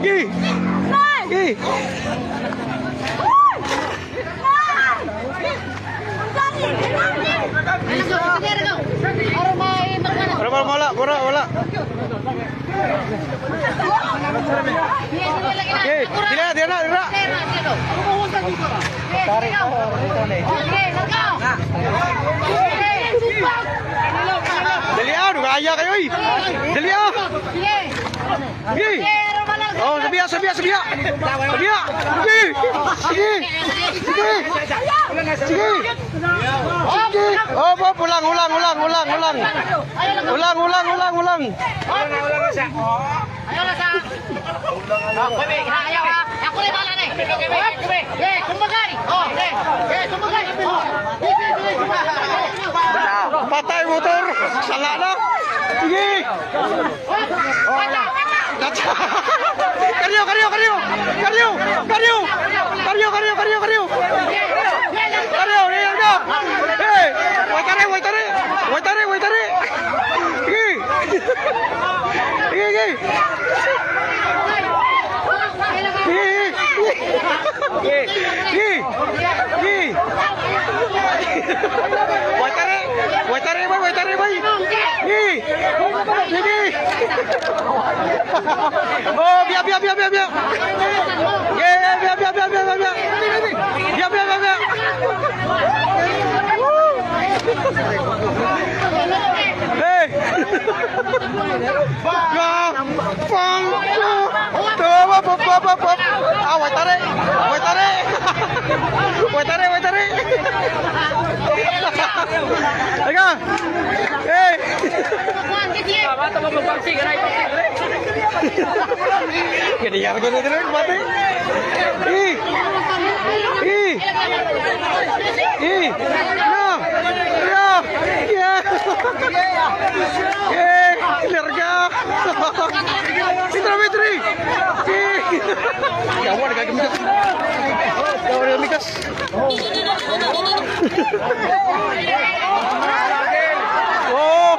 Gi. Gi. Bola. Dia. Tarik. Delia, gaya kayo eh. Delia. Gi. Oh, sabia. Gi. Oh, pulang. Ulang. Ayo sa. Ayaw ha. Ako rin bala nih. Kumbagay. Kumbagay. Patay motor. Salah na. Sige. Karyo. Wait. Oh, biar. Gini ya, mati. Mitri. Jauh kaki mikas. Oh.